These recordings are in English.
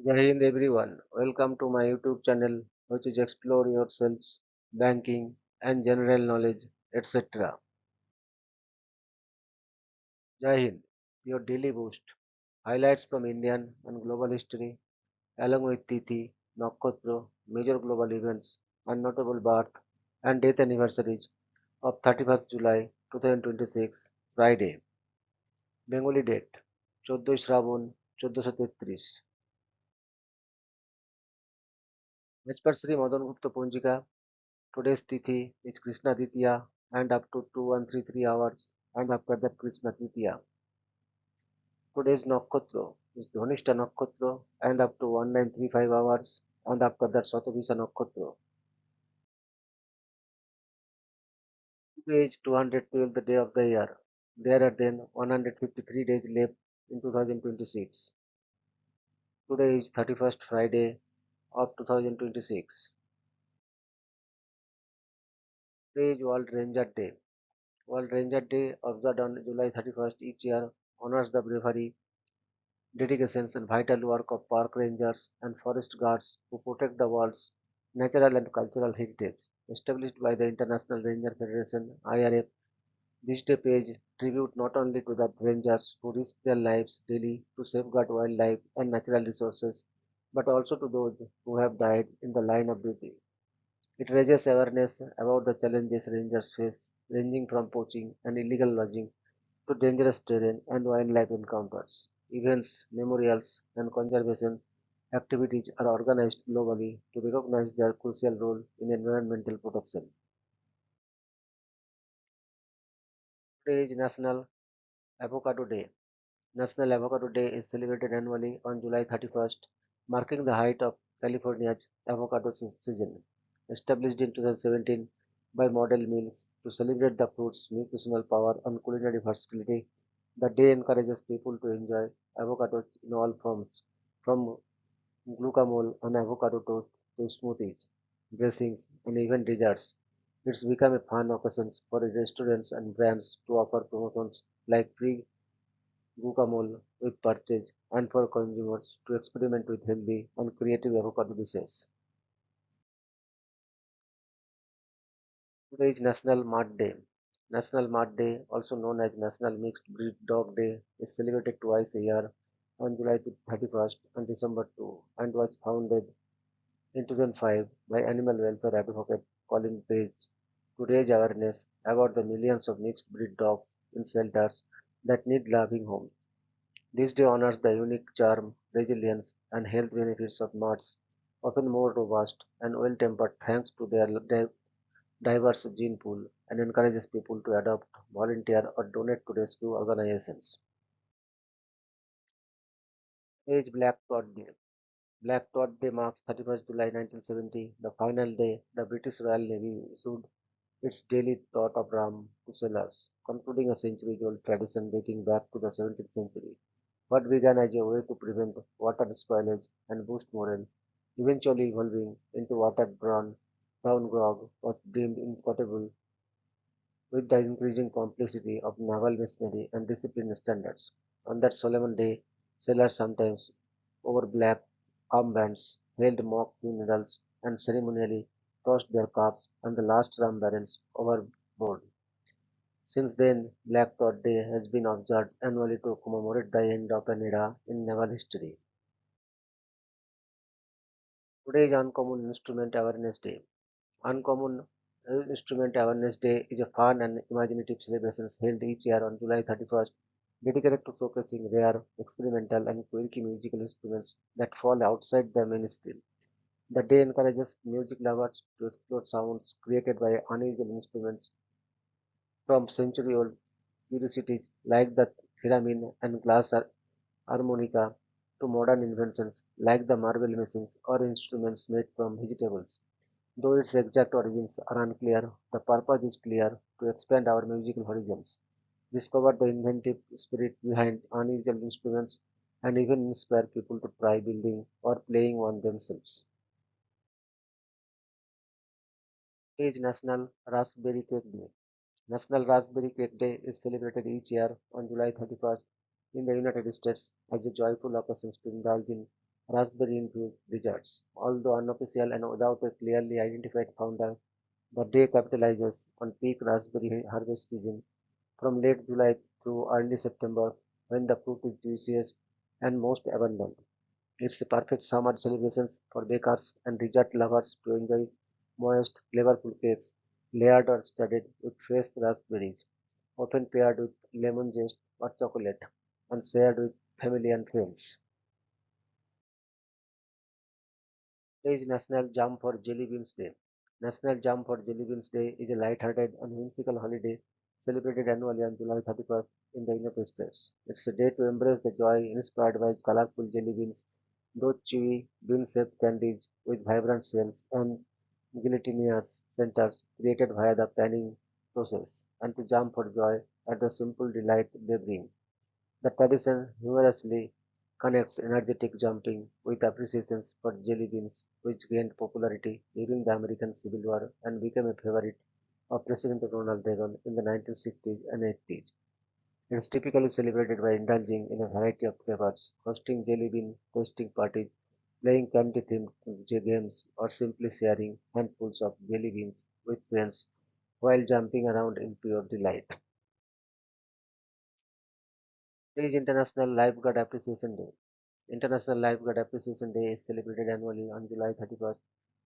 Jai Hind everyone. Welcome to my YouTube channel, which is Explore Yourselves, Banking, and General Knowledge, etc. Jai Hind, your daily boost. Highlights from Indian and global history, along with Tithi, Nakshatra, major global events, and notable birth and death anniversaries of 31st July 2026, Friday. Bengali date 14 Shravan 1433. As per Sri Madan Gupta Punjika, today's Tithi is Krishna Titiya and up to 2133 hours and after that Krishna Titiya. Today's Nakshatra is Dhanishta Nakshatra and up to 1935 hours and after that Satabhisha Nakshatra. Today is 212th day of the year. There are then 153 days left in 2026. Today is 31st Friday of 2026. Today is World Ranger Day. World Ranger Day observed on July 31st each year honors the bravery, dedications and vital work of park rangers and forest guards who protect the world's natural and cultural heritage. Established by the International Ranger Federation (IRF), this day pays tribute not only to the rangers who risk their lives daily to safeguard wildlife and natural resources, but also to those who have died in the line of duty. It raises awareness about the challenges rangers face, ranging from poaching and illegal logging to dangerous terrain and wildlife encounters. Events, memorials, and conservation activities are organized globally to recognize their crucial role in environmental protection. Today is National Avocado Day. National Avocado Day is celebrated annually on July 31st, marking the height of California's avocado season. Established in 2017 by Model Mills to celebrate the fruit's nutritional power and culinary versatility, the day encourages people to enjoy avocados in all forms, from guacamole and avocado toast to smoothies, dressings, and even desserts. It's become a fun occasion for restaurants and brands to offer promotions like free guacamole with purchase and for consumers to experiment with healthy and creative avocado dishes. Today is National Mart Day. National Mart Day, also known as National Mixed Breed Dog Day, is celebrated twice a year on July 31st and December 2 and was founded in 2005 by animal welfare advocate Colin Page to raise awareness about the millions of mixed breed dogs in shelters that need loving homes. This day honors the unique charm, resilience, and health benefits of mutts, often more robust and well-tempered thanks to their diverse gene pool, and encourages people to adopt, volunteer, or donate to rescue organizations. Age Black Tot Day. Black Tot Day marks 31st July 1970, the final day the British Royal Navy issued its daily thought of rum to sailors, concluding a centuries-old tradition dating back to the 17th century. What began as a way to prevent water spoilage and boost morale, eventually evolving into water-borne brown grog, was deemed incompatible with the increasing complexity of naval machinery and discipline standards. On that solemn day, sailors sometimes wore black armbands, held mock funerals, and ceremonially tossed their cups and the last rum barrels overboard. Since then, Black Dot Day has been observed annually to commemorate the end of an era in naval history. Today is Uncommon Instrument Awareness Day. Uncommon Instrument Awareness Day is a fun and imaginative celebration held each year on July 31st, dedicated to showcasing rare, experimental, and quirky musical instruments that fall outside the mainstream. The day encourages music lovers to explore sounds created by unusual instruments from century-old curiosities like the theremin and glass harmonica to modern inventions like the marble machines or instruments made from vegetables. Though its exact origins are unclear, the purpose is clear to expand our musical horizons, discover the inventive spirit behind unusual instruments, and even inspire people to try building or playing one themselves. Today is National Raspberry Cake Day. National Raspberry Cake Day is celebrated each year on July 31st in the United States as a joyful occasion to indulge in raspberry-infused desserts. Although unofficial and without a clearly identified founder, the day capitalizes on peak raspberry harvest season from late July through early September when the fruit is juiciest and most abundant. It's a perfect summer celebration for bakers and dessert lovers to enjoy moist, flavorful cakes layered or studded with fresh raspberries, often paired with lemon zest or chocolate, and shared with family and friends. Today is National Jump for Jelly Beans Day. National Jump for Jelly Beans Day is a light-hearted and whimsical holiday celebrated annually on July 31st in the United States. It's a day to embrace the joy inspired by colorful jelly beans, those chewy, bean-shaped candies with vibrant shells and gelatinous centers created via the panning process, and to jump for joy at the simple delight they bring. The tradition humorously connects energetic jumping with appreciations for jelly beans, which gained popularity during the American Civil War and became a favorite of President Ronald Reagan in the 1960s and 80s. It is typically celebrated by indulging in a variety of flavors, hosting jelly bean tasting parties, playing candy-themed games, or simply sharing handfuls of jelly beans with friends while jumping around in pure delight. Today is International Lifeguard Appreciation Day. International Lifeguard Appreciation Day is celebrated annually on July 31st,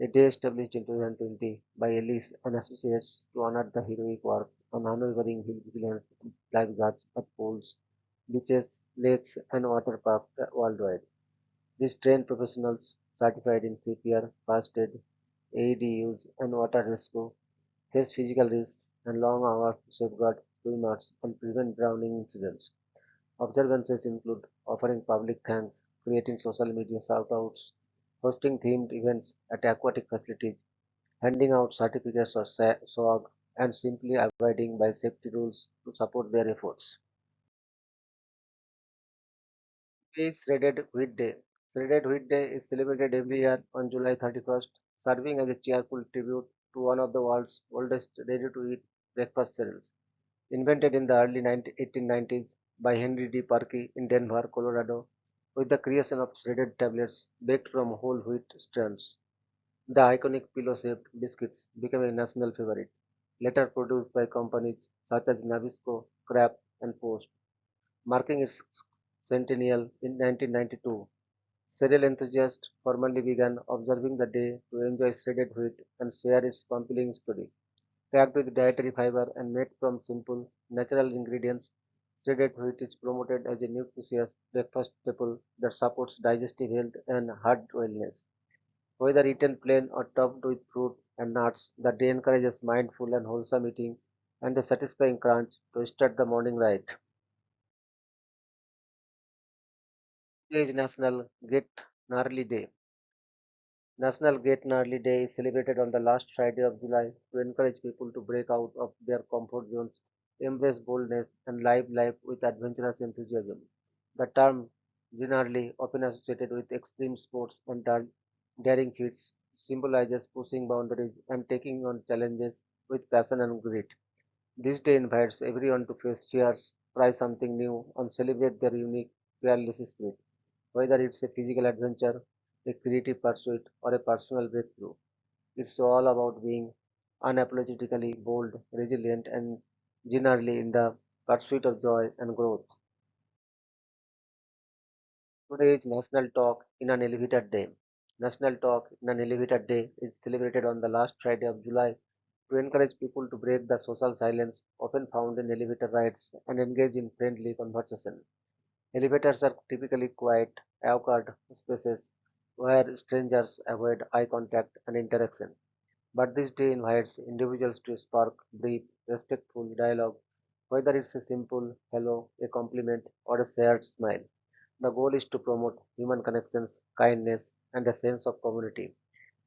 a day established in 2020 by Ellis and Associates to honor the heroic work and unwavering vigilance of lifeguards at pools, beaches, lakes, and water parks worldwide. These trained professionals, certified in CPR, first aid, AED use, and water rescue, face physical risks and long hours to safeguard swimmers and prevent drowning incidents. Observances include offering public thanks, creating social media shoutouts, hosting themed events at aquatic facilities, handing out certificates or swag, and simply abiding by safety rules to support their efforts. Today is Shredded Wheat Day. Shredded Wheat Day is celebrated every year on July 31st, serving as a cheerful tribute to one of the world's oldest ready-to-eat breakfast cereals. Invented in the early 1890s by Henry D. Perky in Denver, Colorado, with the creation of shredded tablets baked from whole wheat strains. The iconic pillow-shaped biscuits became a national favorite, later produced by companies such as Nabisco, Kraft, and Post, marking its centennial in 1992. Cereal enthusiasts formally began observing the day to enjoy shredded wheat and share its compelling story. Packed with dietary fiber and made from simple, natural ingredients, shredded wheat is promoted as a nutritious breakfast staple that supports digestive health and heart wellness. Whether eaten plain or topped with fruit and nuts, the day encourages mindful and wholesome eating and a satisfying crunch to start the morning right. Today is National Get Gnarly Day. National Get Gnarly Day is celebrated on the last Friday of July to encourage people to break out of their comfort zones, embrace boldness, and live life with adventurous enthusiasm. The term gnarly, often associated with extreme sports and daring feats, symbolizes pushing boundaries and taking on challenges with passion and grit. This day invites everyone to face fears, try something new, and celebrate their unique, fearless spirit. Whether it's a physical adventure, a creative pursuit, or a personal breakthrough, it's all about being unapologetically bold, resilient, and genuinely in the pursuit of joy and growth. Today is National Talk in an Elevator Day. National Talk in an Elevator Day is celebrated on the last Friday of July to encourage people to break the social silence often found in elevator rides and engage in friendly conversation. Elevators are typically quiet, awkward spaces where strangers avoid eye contact and interaction. But this day invites individuals to spark brief, respectful dialogue, whether it's a simple hello, a compliment, or a shared smile. The goal is to promote human connections, kindness, and a sense of community.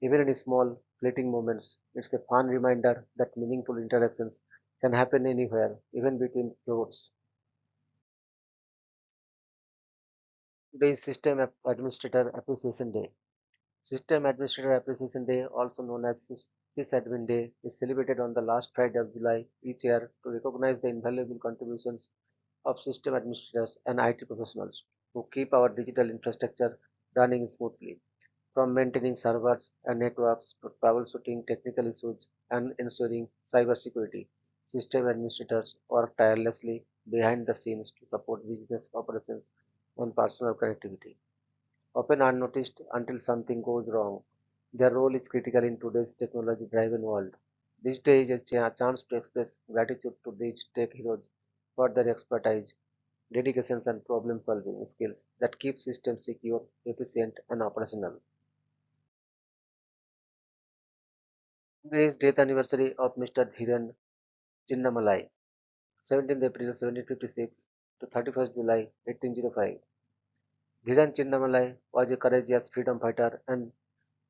Even in small, fleeting moments, it's a fun reminder that meaningful interactions can happen anywhere, even between floors. Today is Administrator Appreciation Day. System Administrator Appreciation Day, also known as SysAdmin Day, is celebrated on the last Friday of July each year to recognize the invaluable contributions of system administrators and IT professionals. who keep our digital infrastructure running smoothly. From maintaining servers and networks to troubleshooting technical issues and ensuring cybersecurity, system administrators work tirelessly behind the scenes to support business operations and personal connectivity. Often unnoticed until something goes wrong, their role is critical in today's technology driven world. This day is a chance to express gratitude to these tech heroes for their expertise, dedications, and problem solving skills that keep systems secure, efficient, and operational. Today is death anniversary of Mr. Dhiran Chinnamalai, 17th April 1756 to 31st July 1805. Dhiran Chinnamalai was a courageous freedom fighter and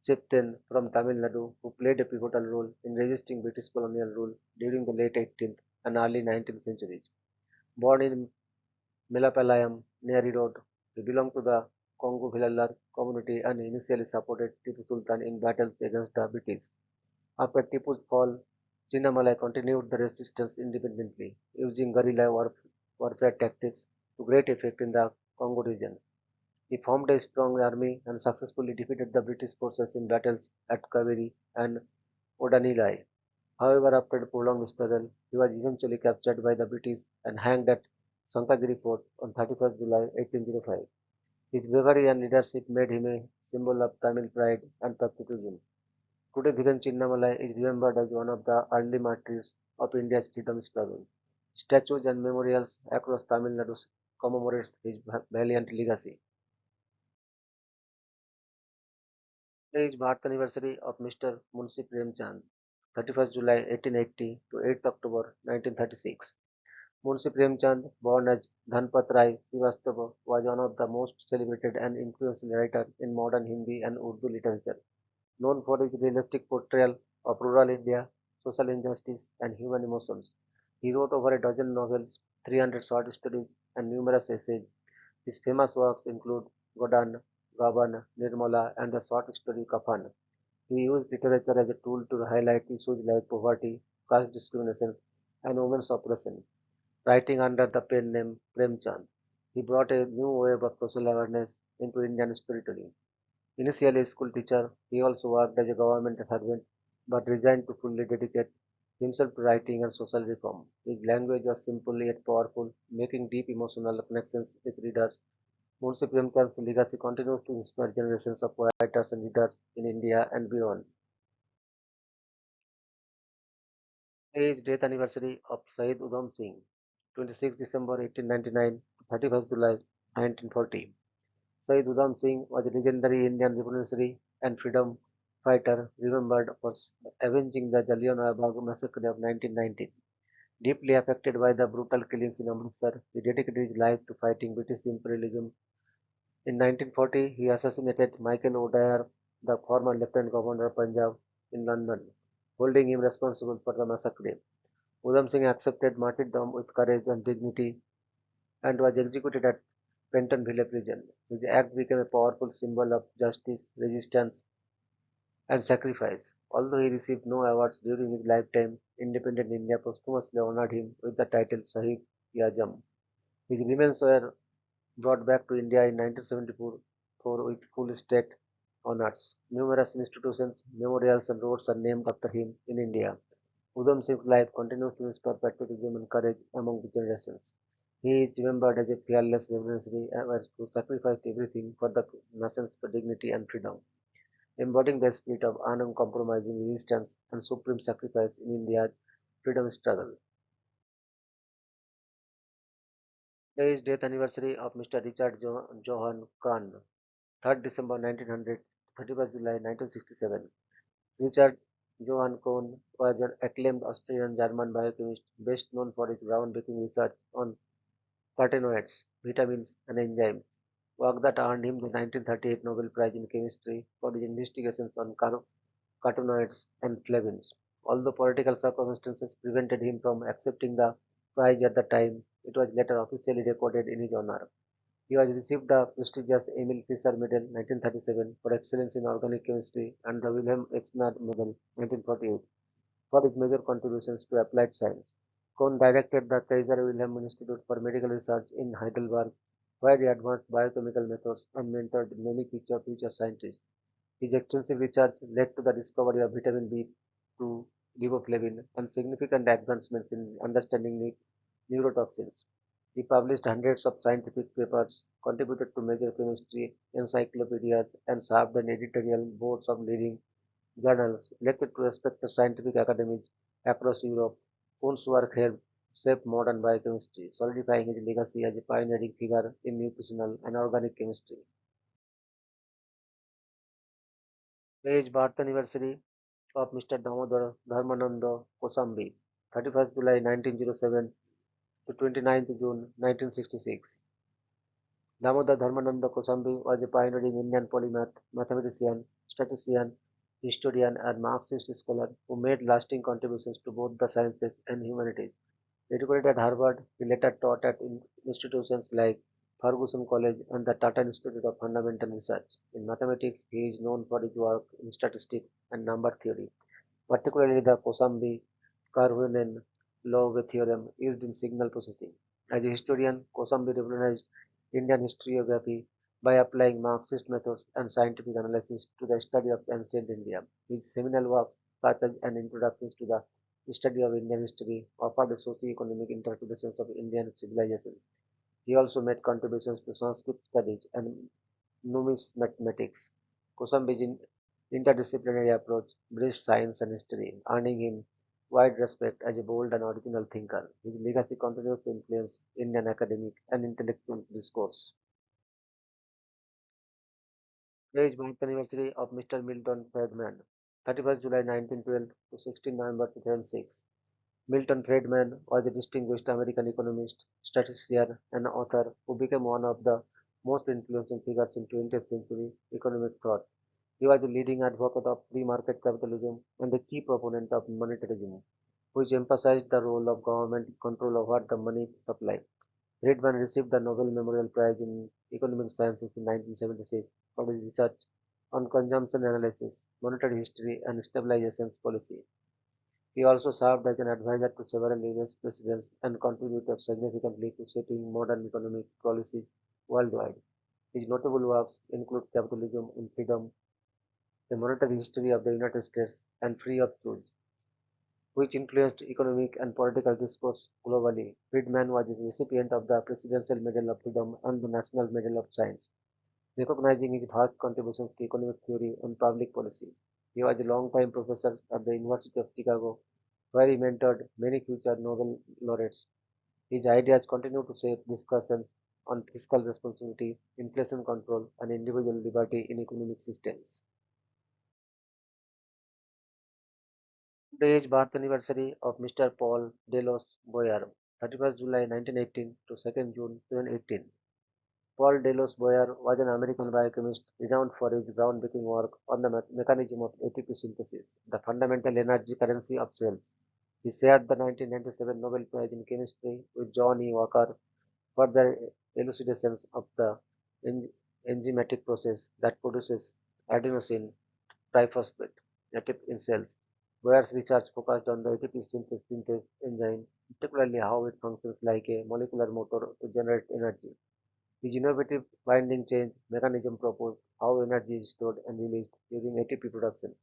chieftain from Tamil Nadu who played a pivotal role in resisting British colonial rule during the late 18th and early 19th centuries. Born in Melapalayam near Erode, he belonged to the Kongu Villalar community and initially supported Tipu Sultan in battles against the British. After Tipu's fall, Chinnamalai continued the resistance independently, using warfare tactics to great effect in the Congo region. He formed a strong army and successfully defeated the British forces in battles at Kaveri and Odanilai. However, after a prolonged struggle, he was eventually captured by the British and hanged at Sankagiri Fort on 31st July 1805. His bravery and leadership made him a symbol of Tamil pride and patriotism. Today, Dhiren Chinnamalai is remembered as one of the early martyrs of India's freedom struggle. Statues and memorials across Tamil Nadu commemorate his valiant legacy. Today is birth anniversary of Mr. Munshi Premchand, 31st July 1880 to 8th October 1936. Munshi Premchand, born as Dhanpat Rai Srivastava, was one of the most celebrated and influential writers in modern Hindi and Urdu literature. Known for his realistic portrayal of rural India, social injustice, and human emotions. He wrote over a dozen novels, 300 short stories, and numerous essays. His famous works include Godan, Gaban, Nirmala, and the short story Kafan. He used literature as a tool to highlight issues like poverty, caste discrimination, and women's oppression. Writing under the pen name Premchand, he brought a new wave of social awareness into Indian storytelling. Initially a school teacher, he also worked as a government servant but resigned to fully dedicate himself to writing and social reform. His language was simple yet powerful, making deep emotional connections with readers. Munshi Premchand's legacy continues to inspire generations of writers and readers in India and beyond. Today is death anniversary of Syed Udham Singh, 26 December 1899 to 31st July 1940. Syed Udham Singh was a legendary Indian revolutionary and freedom fighter remembered for avenging the Jallianwala Bagh massacre of 1919. Deeply affected by the brutal killings in Amritsar, he dedicated his life to fighting British imperialism. In 1940, he assassinated Michael O'Dwyer, the former Lieutenant Governor of Punjab, in London, holding him responsible for the massacre. Udham Singh accepted martyrdom with courage and dignity and was executed at Pentonville prison. His act became a powerful symbol of justice, resistance, and sacrifice. Although he received no awards during his lifetime, independent India posthumously honored him with the title Shahid-e-Azam. His remains were brought back to India in 1974 with full state honors. Numerous institutions, memorials, and roads are named after him in India. Udham Singh's life continues to inspire patriotism and courage among the generations. He is remembered as a fearless revolutionary who sacrificed everything for the nation's dignity and freedom, embodying the spirit of uncompromising resistance and supreme sacrifice in India's freedom struggle. Today is death anniversary of Mr. Richard Johann Kahn, 3rd December 1900, 31st July 1967. Richard Johann Cohn was an acclaimed Austrian-German biochemist best known for his groundbreaking research on carotenoids, vitamins, and enzymes, work that earned him the 1938 Nobel Prize in Chemistry for his investigations on carotenoids and flavins. Although political circumstances prevented him from accepting the prize at the time, it was later officially recorded in his honor. He was received the prestigious Emil Fischer Medal 1937 for excellence in organic chemistry and the Wilhelm Exner Medal 1948 for his major contributions to applied science. Kohn directed the Kaiser Wilhelm Institute for Medical Research in Heidelberg, very advanced biochemical methods and mentored many future scientists. His extensive research led to the discovery of vitamin B2, riboflavin, and significant advancements in understanding neurotoxins. He published hundreds of scientific papers, contributed to major chemistry encyclopedias, and served on editorial boards of leading journals, elected to respected scientific academies across Europe, whose work helped shape modern biochemistry, solidifying his legacy as a pioneering figure in nutritional and organic chemistry. Today's birth anniversary of Mr. Damodar Dharmananda Kosambi, 31st July 1907 to 29th June 1966. Damodar Dharmananda Kosambi was a pioneering Indian polymath, mathematician, statistician, historian, and Marxist scholar who made lasting contributions to both the sciences and humanities. Educated at Harvard, he later taught at institutions like Ferguson College and the Tata Institute of Fundamental Research. In mathematics, he is known for his work in statistics and number theory, particularly the Kosambi-Karhunen law theorem used in signal processing. As a historian, Kosambi revolutionized Indian historiography by applying Marxist methods and scientific analysis to the study of ancient India. His seminal works, such as An Introduction to the Study of Indian History, offered a socio-economic interpretations of Indian civilization. He also made contributions to Sanskrit studies and numismatics. Kosambi's interdisciplinary approach bridged science and history, earning him wide respect as a bold and original thinker. His legacy continues to influence Indian academic and intellectual discourse. Today is birth anniversary of Mr. Milton Friedman, 31st July 1912 to 16 November 2006. Milton Friedman was a distinguished American economist, statistician, and author who became one of the most influential figures in 20th century economic thought. He was a leading advocate of free market capitalism and a key proponent of monetarism, which emphasized the role of government control over the money supply. Friedman received the Nobel Memorial Prize in Economic Sciences in 1976 for his research on consumption analysis, monetary history, and stabilization policy. He also served as an advisor to several US presidents and contributed significantly to shaping modern economic policy worldwide. His notable works include Capitalism in Freedom, The Monetary History of the United States, and Free of Choice, which influenced economic and political discourse globally. Friedman was a recipient of the Presidential Medal of Freedom and the National Medal of Science, recognizing his vast contributions to economic theory and public policy. He was a long-time professor at the University of Chicago, where he mentored many future Nobel laureates. His ideas continue to shape discussions on fiscal responsibility, inflation control, and individual liberty in economic systems. Today is birth anniversary of Mr. Paul Delos Boyer, 31st July 1918 to 2nd June 2018. Paul Delos Boyer was an American biochemist renowned for his groundbreaking work on the mechanism of ATP synthesis, the fundamental energy currency of cells. He shared the 1997 Nobel Prize in Chemistry with John E. Walker for their elucidations of the en- enzymatic process that produces adenosine triphosphate in cells. Boyer's research focused on the ATP synthase enzyme, particularly how it functions like a molecular motor to generate energy. His innovative binding change mechanism proposed how energy is stored and released during ATP production.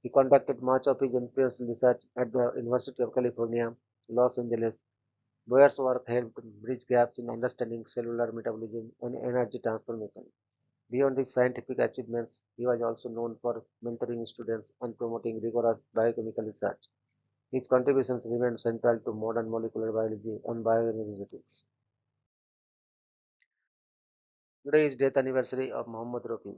He conducted much of his influential research at the University of California, Los Angeles. Boyer's work helped bridge gaps in understanding cellular metabolism and energy transformation. Beyond his scientific achievements, he was also known for mentoring students and promoting rigorous biochemical research. His contributions remain central to modern molecular biology and bioenergetics. Today is death anniversary of Muhammad Rafi,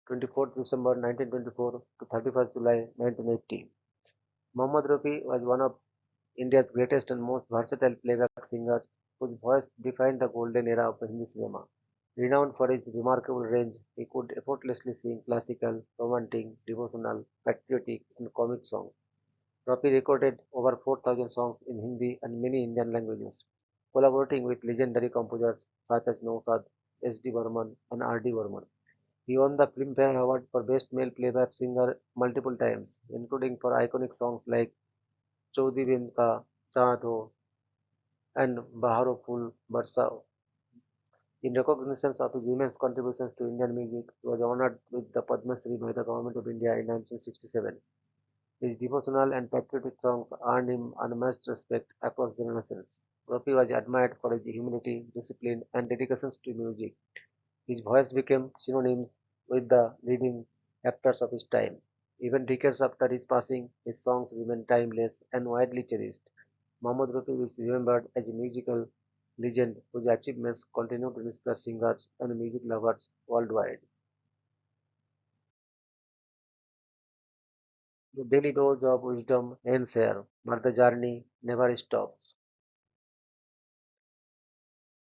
24th December 1924 to 31st July 1980. Muhammad Rafi was one of India's greatest and most versatile playback singers whose voice defined the golden era of Hindi cinema. Renowned for his remarkable range, he could effortlessly sing classical, romantic, devotional, patriotic, and comic songs. Rafi recorded over 4,000 songs in Hindi and many Indian languages, collaborating with legendary composers such as Nausad, S.D. Burman, and R.D. Burman. He won the Filmfare Award for Best Male Playback Singer multiple times, including for iconic songs like Chaudi Bin Ka Chaand Ho and Baharo Phul Barsa. In recognition of his immense contributions to Indian music, he was honored with the Padma Shri by the Government of India in 1967. His devotional and patriotic songs earned him unmatched respect across generations. Rafi was admired for his humility, discipline, and dedications to music. His voice became synonymous with the leading actors of his time. Even decades after his passing, his songs remain timeless and widely cherished. Mohammad Rafi is remembered as a musical legend whose achievements continue to inspire singers and music lovers worldwide. The daily dose of wisdom ends here, but the journey never stops.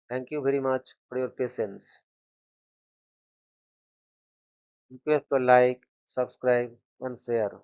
Thank you very much for your patience. Request to like, subscribe, and share.